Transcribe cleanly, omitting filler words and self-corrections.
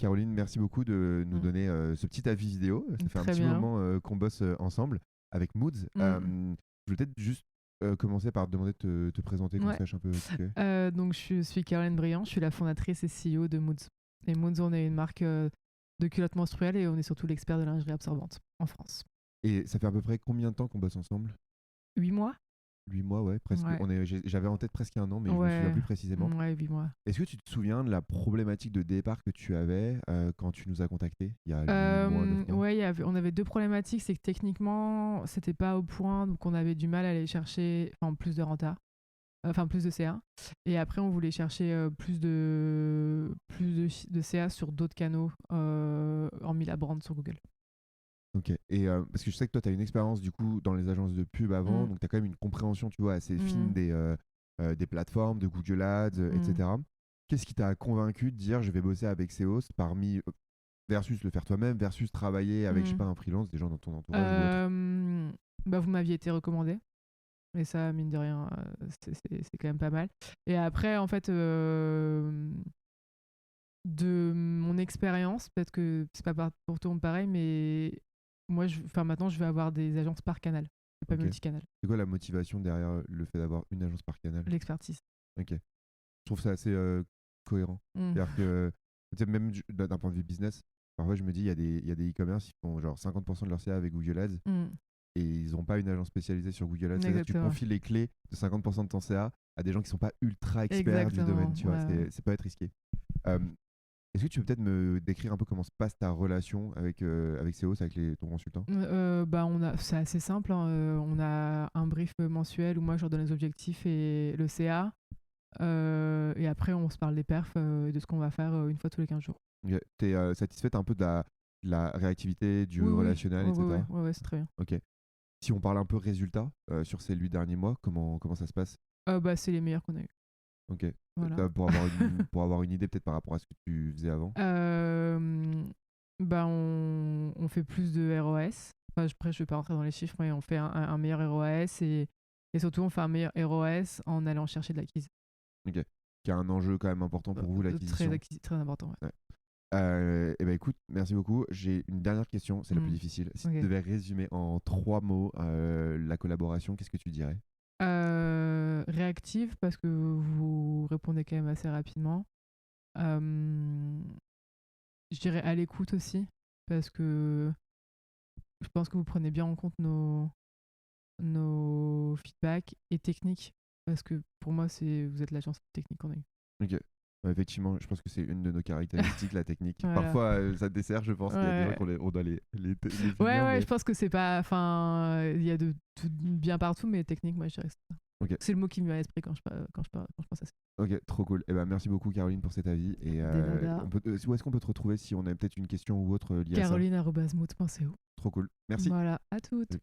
Caroline, merci beaucoup de nous Mm. donner ce petit avis vidéo. Ça fait un Très petit bien. moment qu'on bosse ensemble avec Moods. Mm. Je vais peut-être juste commencer par te demander de te présenter, qu'on Ouais. sache un peu qui tu es. Donc, je suis Caroline Briand, je suis la fondatrice et CEO de Moods. Et Moods, on est une marque de culottes menstruelles et on est surtout l'expert de lingerie absorbante en France. Et ça fait à peu près combien de temps qu'on bosse ensemble? 8 mois. 8 mois, ouais, presque. Ouais. J'avais en tête presque un an, mais je me souviens Ouais. plus précisément. Ouais, 8 mois. Est-ce que tu te souviens de la problématique de départ que tu avais quand tu nous as contactés il y a 8 mois, 9 mois? Ouais, on avait deux problématiques. C'est que techniquement, c'était pas au point, donc on avait du mal à aller chercher plus de renta, enfin plus de CA. Et après, on voulait chercher plus de CA sur d'autres canaux, hormis la brand sur Google. Ok. Et parce que je sais que toi, tu as une expérience du coup dans les agences de pub avant, Mm, donc tu as quand même une compréhension, tu vois, assez fine mm, des plateformes, de Google Ads, mm. etc. Qu'est-ce qui t'a convaincu de dire je vais bosser avec SEOs parmi versus le faire toi-même, versus travailler avec, je sais Mm. pas, un freelance, des gens dans ton entourage ou autre? Euh, Vous m'aviez été recommandé. Et ça, mine de rien, c'est quand même pas mal. Et après, en fait, de mon expérience, peut-être que c'est pas pour tout le monde pareil, mais moi, maintenant, je vais avoir des agences par canal, et pas Ok. multicanal. C'est quoi la motivation derrière le fait d'avoir une agence par canal? L'expertise. Ok. Je trouve ça assez cohérent. Mm. C'est-à-dire que, tu sais, même d'un point de vue business, parfois je me dis, il y a des e-commerce, ils font genre 50% de leur CA avec Google Ads Mm. et ils n'ont pas une agence spécialisée sur Google Ads. C'est-à-dire que tu Exactement. confies les clés de 50% de ton CA à des gens qui sont pas ultra experts du domaine, Exactement. tu vois. Ouais, ouais. C'est peut être risqué. Euh, Est-ce que tu peux peut-être me décrire un peu comment se passe ta relation avec SEOs, avec ton consultant? C'est assez simple, hein. On a un brief mensuel où moi je leur donne les objectifs et le CA. Et après, on se parle des perfs et de ce qu'on va faire une fois tous les 15 jours. Ok. T'es satisfaite un peu de la réactivité, du Oui, oui. relationnel, Ouais, ouais, ouais, etc. ouais, ouais, c'est très bien. Ok. Si on parle un peu résultats sur ces 8 derniers mois, comment ça se passe? C'est les meilleurs qu'on a eu. Ok. Voilà. Pour avoir une idée peut-être par rapport à ce que tu faisais avant. On fait plus de ROS. Enfin, après, je ne vais pas rentrer dans les chiffres, mais on fait un meilleur ROS et surtout, on fait un meilleur ROS en allant chercher de l'acquise. Ok. Qui a un enjeu quand même important pour vous, l'acquisition. Très important. Ouais. Ouais. Eh ben écoute, merci beaucoup. J'ai une dernière question, c'est la plus Mm. difficile. Si tu Ok. devais résumer en 3 mots la collaboration, qu'est-ce que tu dirais? Réactive parce que vous répondez quand même assez rapidement. Euh, je dirais à l'écoute aussi parce que je pense que vous prenez bien en compte nos feedbacks et techniques parce que pour moi, vous êtes l'agence technique qu'on a eue. Ok. Ouais, effectivement, je pense que c'est une de nos caractéristiques, la technique. Voilà. Parfois, ça dessert, je pense qu'il y a des gens Ouais. on doit les Ouais, punir, ouais, mais je pense que c'est pas. Enfin, il y a de tout bien partout, mais technique, moi, je dirais que c'est ça. ok. C'est le mot qui me vient à l'esprit quand je pense à ça. Ok, trop cool. Eh ben, merci beaucoup Caroline pour cet avis. Et Des nada. où est-ce qu'on peut te retrouver si on a peut-être une question ou autre liée à ça? Caroline@mood.co. Trop cool. Merci. Voilà, à toutes.